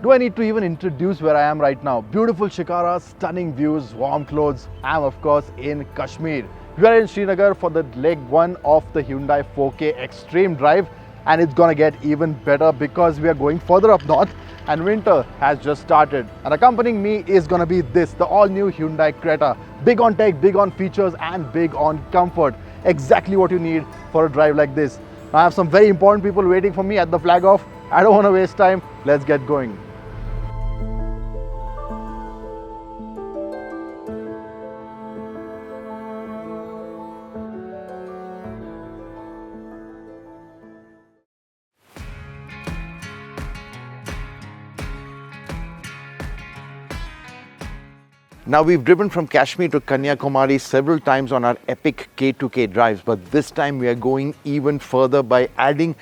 Do I need to even introduce where I am right now? Beautiful shikaras, stunning views, warm clothes. I am of course in Kashmir. We are in Srinagar for the leg 1 of the Hyundai 4K Extreme Drive, and it's gonna get even better because we are going further up north and winter has just started. And accompanying me is gonna be this, the all new Hyundai Creta. Big on tech, big on features and big on comfort. Exactly what you need for a drive like this. Now, I have some very important people waiting for me at the flag off. I don't want to waste time. Let's get going. Now, we've driven from Kashmir to Kanyakumari several times on our epic K2K drives, but this time we are going even further by adding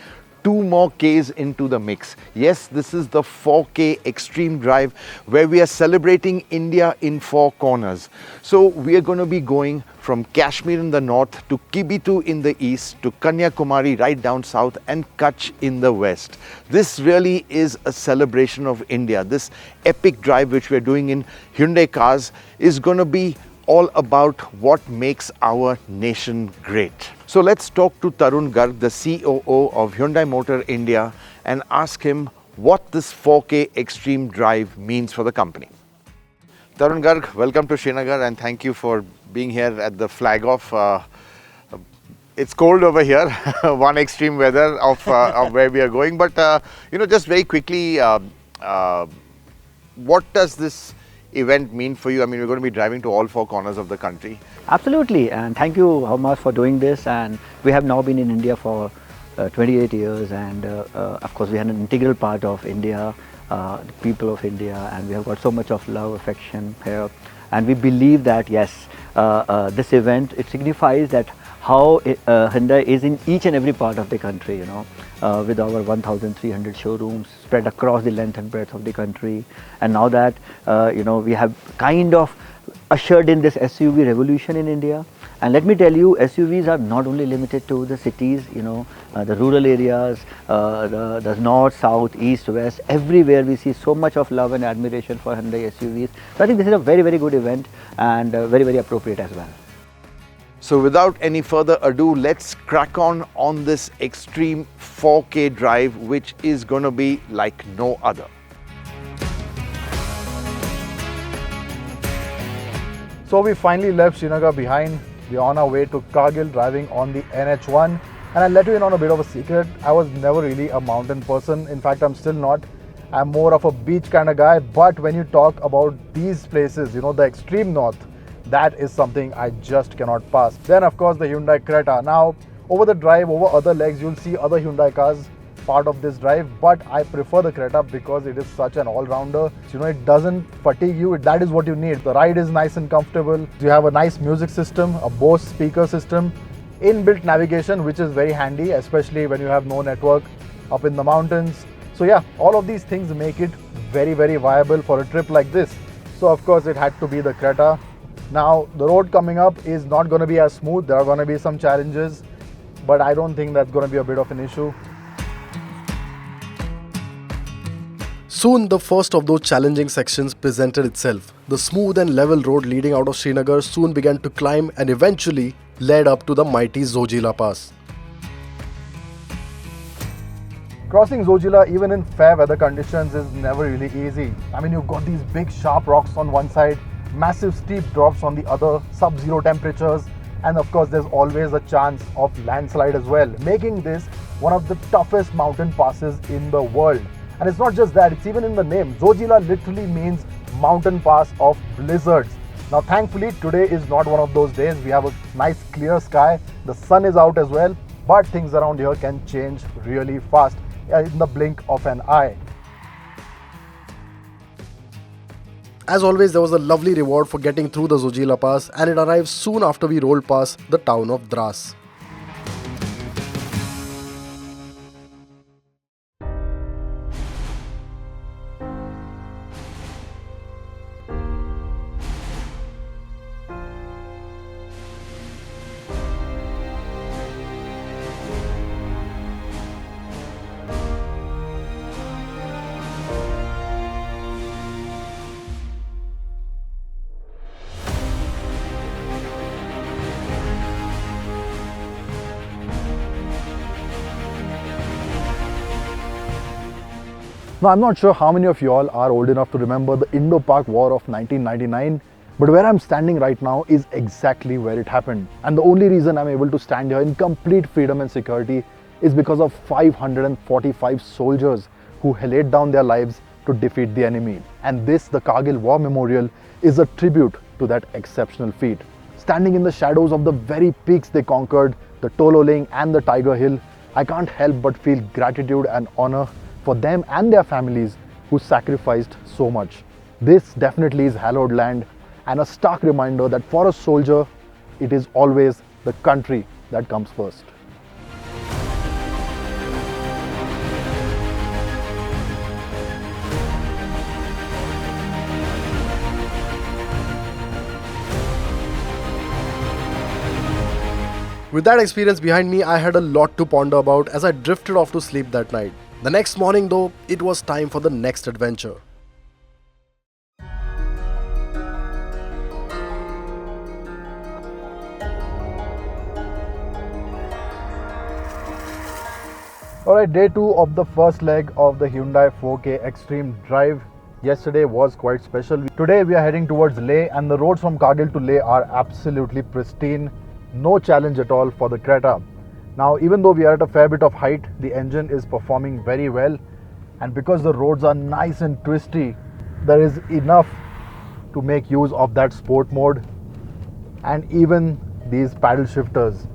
2 more Ks into the mix. Yes, this is the 4K Extreme Drive where we are celebrating India in 4 corners. So we are going to be going from Kashmir in the north to Kibitu in the east to Kanyakumari right down south and Kutch in the west. This really is a celebration of India. This epic drive which we're doing in Hyundai cars is going to be all about what makes our nation great. So let's talk to Tarun Garg, the COO of Hyundai Motor India, and ask him what this 4K Extreme Drive means for the company. Tarun Garg, welcome to Srinagar and thank you for being here at the flag off. It's cold over here, one extreme weather of where we are going. But just very quickly, what does this event mean for you? I mean, we're going to be driving to all 4 corners of the country. Absolutely, and thank you how much for doing this. And we have now been in India for 28 years, and of course we are an integral part of India, the people of India, and we have got so much of love, affection here. And we believe that yes, this event, it signifies that how Hyundai is in each and every part of the country, with our 1,300 showrooms spread across the length and breadth of the country. And now that, we have kind of ushered in this SUV revolution in India. And let me tell you, SUVs are not only limited to the cities, the rural areas, the north, south, east, west, everywhere we see so much of love and admiration for Hyundai SUVs. So I think this is a very, very good event and very, very appropriate as well. So without any further ado, let's crack on this extreme 4K drive, which is going to be like no other. So we finally left Srinagar behind. We're on our way to Kargil, driving on the NH1. And I'll let you in on a bit of a secret. I was never really a mountain person. In fact, I'm still not. I'm more of a beach kind of guy. But when you talk about these places, the extreme north, that is something I just cannot pass. Then of course the Hyundai Creta. Now over the drive, over other legs, you'll see other Hyundai cars part of this drive, but I prefer the Creta because it is such an all-rounder. It doesn't fatigue you. That is what you need. The ride is nice and comfortable. You have a nice music system, a Bose speaker system, inbuilt navigation, which is very handy, especially when you have no network up in the mountains. So yeah, all of these things make it very, very viable for a trip like this. So of course it had to be the Creta. Now, the road coming up is not going to be as smooth. There are going to be some challenges, but I don't think that's going to be a bit of an issue. Soon, the first of those challenging sections presented itself. The smooth and level road leading out of Srinagar soon began to climb and eventually led up to the mighty Zoji Pass. Crossing Zoji, even in fair weather conditions, is never really easy. I mean, you've got these big sharp rocks on one side, massive steep drops on the other, sub-zero temperatures, and of course there's always a chance of landslide as well, making this one of the toughest mountain passes in the world. And it's not just that, it's even in the name. Zoji literally means mountain pass of blizzards. Now thankfully today is not one of those days. We have a nice clear sky, the sun is out as well, but things around here can change really fast in the blink of an eye. As always, there was a lovely reward for getting through the Zoji Pass, and it arrived soon after we rolled past the town of Dras. Now, I'm not sure how many of you all are old enough to remember the Indo-Pak War of 1999, but where I'm standing right now is exactly where it happened. And the only reason I'm able to stand here in complete freedom and security is because of 545 soldiers who laid down their lives to defeat the enemy. And this, the Kargil War Memorial, is a tribute to that exceptional feat. Standing in the shadows of the very peaks they conquered, the Tololing and the Tiger Hill, I can't help but feel gratitude and honor for them and their families who sacrificed so much. This definitely is hallowed land and a stark reminder that for a soldier, it is always the country that comes first. With that experience behind me, I had a lot to ponder about as I drifted off to sleep that night. The next morning though, it was time for the next adventure. Alright, day 2 of the first leg of the Hyundai 4K Extreme Drive. Yesterday was quite special. Today we are heading towards Leh, and the roads from Kargil to Leh are absolutely pristine. No challenge at all for the Creta. Now, even though we are at a fair bit of height, the engine is performing very well, and because the roads are nice and twisty, there is enough to make use of that sport mode and even these paddle shifters.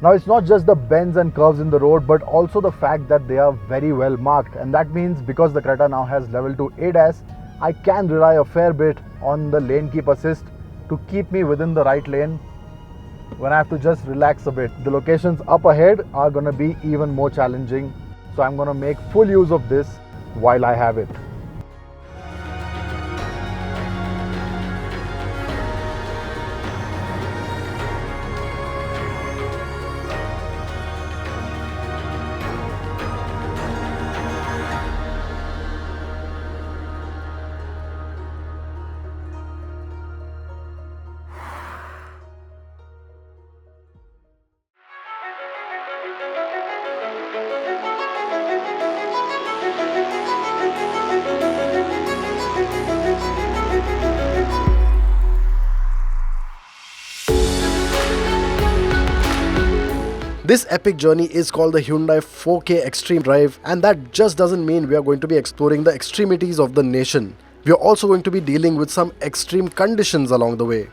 Now, it's not just the bends and curves in the road, but also the fact that they are very well marked, and that means because the Creta now has level 2 ADAS, I can rely a fair bit on the lane keep assist to keep me within the right lane when I have to just relax a bit. The locations up ahead are going to be even more challenging, so I'm going to make full use of this while I have it. This epic journey is called the Hyundai 4K Extreme Drive, and that just doesn't mean we are going to be exploring the extremities of the nation. We are also going to be dealing with some extreme conditions along the way.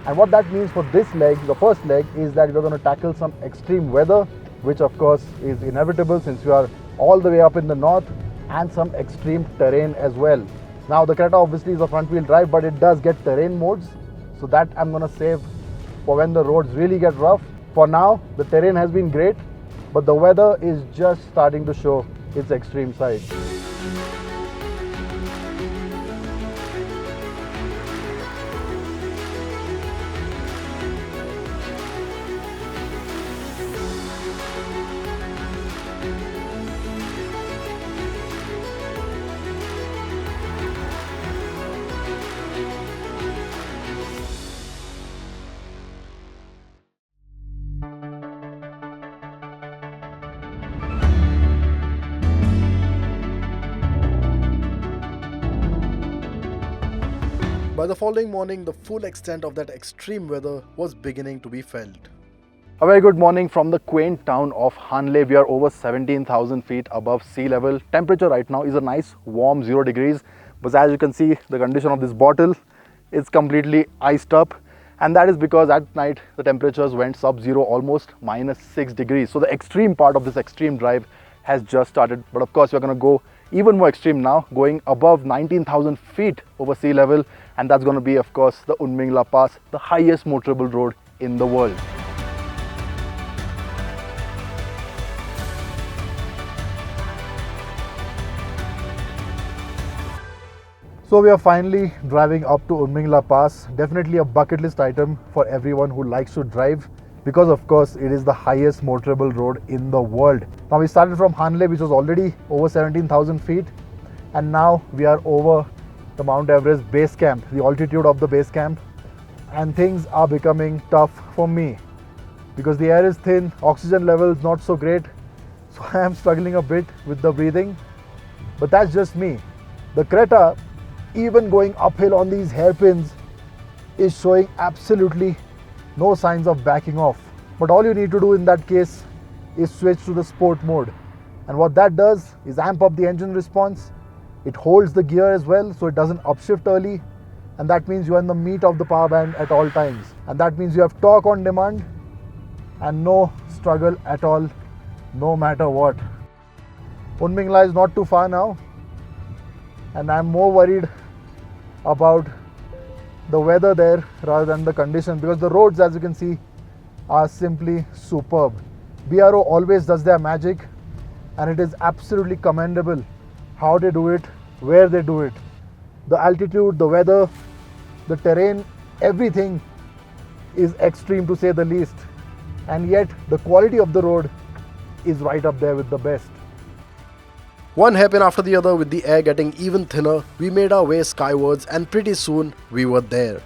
And what that means for this leg, the first leg, is that we're going to tackle some extreme weather, which of course is inevitable since we are all the way up in the north, and some extreme terrain as well. Now, the Creta obviously is a front wheel drive, but it does get terrain modes, so that I'm going to save for when the roads really get rough. For now, the terrain has been great, but the weather is just starting to show its extreme side. By the following morning, the full extent of that extreme weather was beginning to be felt. A very good morning from the quaint town of Hanle. We are over 17,000 feet above sea level. Temperature right now is a nice warm 0 degrees. But as you can see, the condition of this bottle is completely iced up. And that is because at night, the temperatures went sub-zero, almost -6 degrees. So the extreme part of this extreme drive has just started. But of course, we're going to go even more extreme now, going above 19,000 feet over sea level. And that's going to be, of course, the Umling La Pass, the highest motorable road in the world. So we are finally driving up to Umling La Pass. Definitely a bucket list item for everyone who likes to drive, because of course it is the highest motorable road in the world. Now we started from Hanle, which was already over 17,000 feet, and now we are over the Mount Everest base camp, the altitude of the base camp, and things are becoming tough for me because the air is thin, oxygen levels not so great, so I am struggling a bit with the breathing. But that's just me. The Creta, even going uphill on these hairpins, is showing absolutely no signs of backing off. But all you need to do in that case is switch to the sport mode. And what that does is amp up the engine response. It holds the gear as well, so it doesn't upshift early. And that means you are in the meat of the power band at all times. And that means you have torque on demand and no struggle at all, no matter what. Umling lies not too far now, and I'm more worried about the weather there rather than the condition, because the roads, as you can see, are simply superb. BRO always does their magic, and it is absolutely commendable how they do it, where they do it. The altitude, the weather, the terrain, everything is extreme to say the least, and yet the quality of the road is right up there with the best. One hairpin after the other, with the air getting even thinner, we made our way skywards and pretty soon we were there.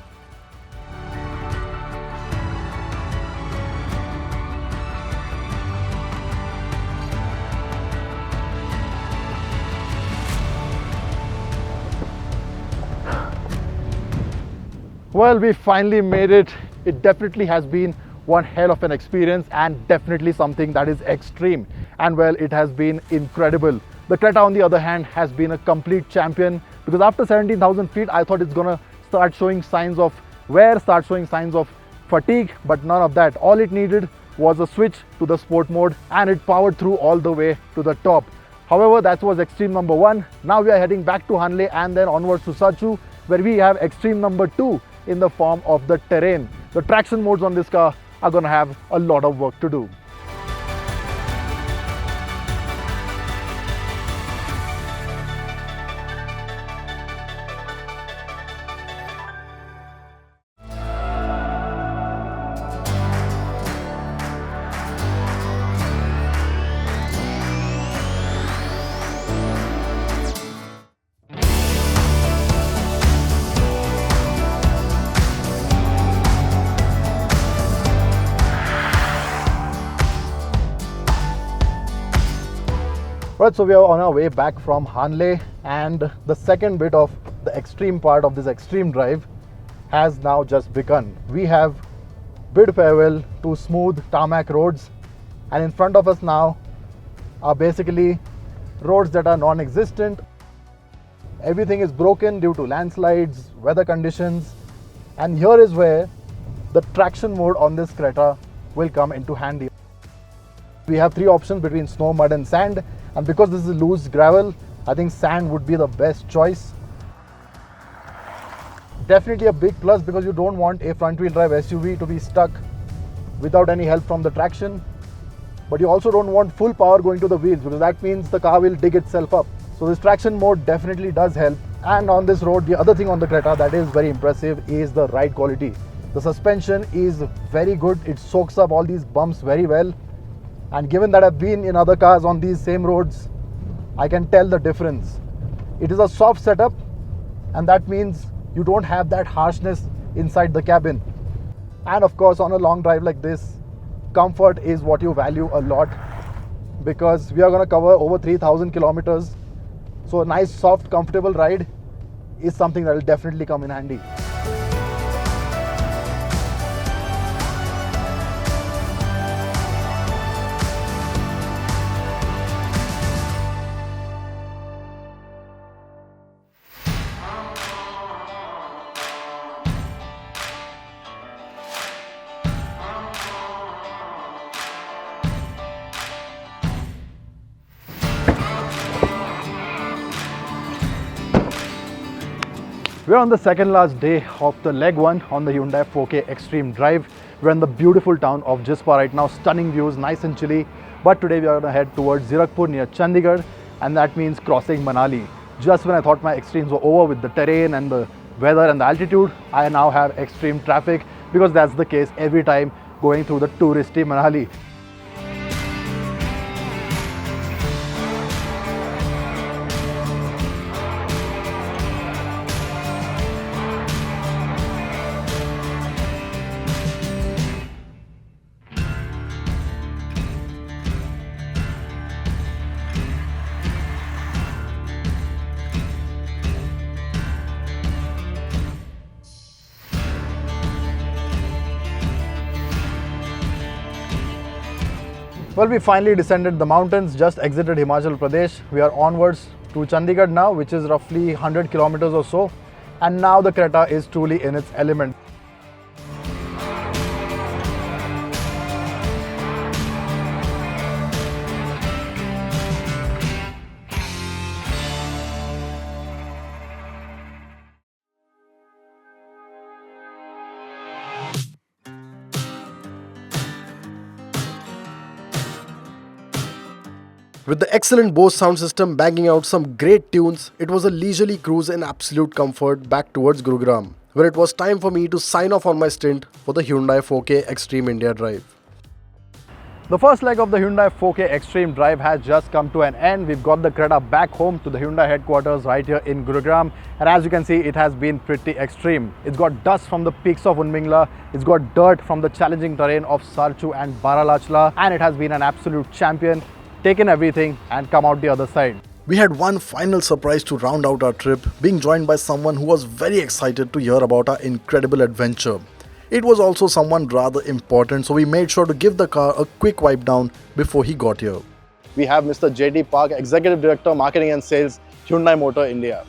Well, we finally made it. It definitely has been one hell of an experience, and definitely something that is extreme. And well, it has been incredible. The Creta, on the other hand, has been a complete champion, because after 17,000 feet, I thought it's gonna start showing signs of wear, start showing signs of fatigue, but none of that. All it needed was a switch to the sport mode, and it powered through all the way to the top. However, that was extreme number 1. Now we are heading back to Hanle and then onwards to Sachu, where we have extreme number 2 in the form of the terrain. The traction modes on this car are gonna have a lot of work to do. Right, so we are on our way back from Hanle, and the second bit of the extreme part of this extreme drive has now just begun. We have bid farewell to smooth tarmac roads, and in front of us now are basically roads that are non-existent. Everything is broken due to landslides, weather conditions, and here is where the traction mode on this Creta will come into handy. We have 3 options between snow, mud and sand, and because this is loose gravel, I think sand would be the best choice. Definitely a big plus, because you don't want a front wheel drive SUV to be stuck without any help from the traction, but you also don't want full power going to the wheels, because that means the car will dig itself up. So this traction mode definitely does help. And on this road, the other thing on the Creta that is very impressive is the ride quality. The suspension is very good. It soaks up all these bumps very well. And given that I've been in other cars on these same roads, I can tell the difference. It is a soft setup, and that means you don't have that harshness inside the cabin. And of course, on a long drive like this, comfort is what you value a lot, because we are going to cover over 3,000 kilometers. So a nice, soft, comfortable ride is something that will definitely come in handy. We're on the second last day of the leg 1 on the Hyundai 4K Extreme Drive. We're in the beautiful town of Jispa right now. Stunning views, nice and chilly. But today we are going to head towards Zirakpur near Chandigarh, and that means crossing Manali. Just when I thought my extremes were over with the terrain and the weather and the altitude, I now have extreme traffic, because that's the case every time going through the touristy Manali. Well, we finally descended the mountains, just exited Himachal Pradesh. We are onwards to Chandigarh now, which is roughly 100 kilometers or so. And now the Creta is truly in its element. With the excellent Bose sound system banging out some great tunes, it was a leisurely cruise in absolute comfort back towards Gurugram, where it was time for me to sign off on my stint for the Hyundai 4K Extreme India Drive. The first leg of the Hyundai 4K Extreme Drive has just come to an end. We've got the Creta back home to the Hyundai headquarters right here in Gurugram. And as you can see, it has been pretty extreme. It's got dust from the peaks of Umling, it's got dirt from the challenging terrain of Sarchu and Baralachla, and it has been an absolute champion, taken everything and come out the other side. We had one final surprise to round out our trip, being joined by someone who was very excited to hear about our incredible adventure. It was also someone rather important, so we made sure to give the car a quick wipe down before he got here. We have Mr. J.D. Park, Executive Director, Marketing and Sales, Hyundai Motor India.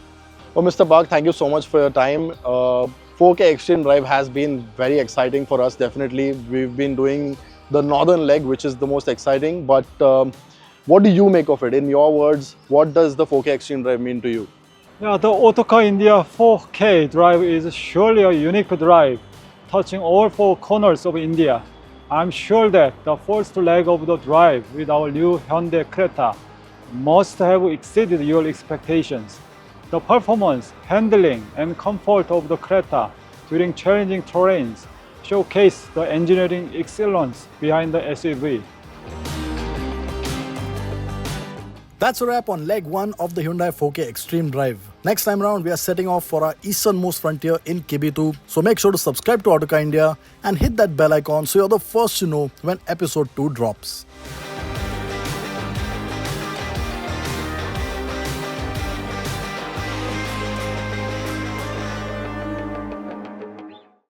Well, Mr. Park, thank you so much for your time. 4K Extreme Drive has been very exciting for us, definitely. We've been doing the northern leg, which is the most exciting, but what do you make of it? In your words, what does the 4K Extreme Drive mean to you? Yeah, the Autocar India 4K drive is surely a unique drive, touching all four corners of India. I'm sure that the first leg of the drive with our new Hyundai Creta must have exceeded your expectations. The performance, handling, and comfort of the Creta during challenging terrains showcase the engineering excellence behind the SUV. That's a wrap on leg 1 of the Hyundai 4K Extreme Drive. Next time around, we are setting off for our easternmost frontier in Kibitu. So make sure to subscribe to Autocar India and hit that bell icon so you're the first to know when episode 2 drops.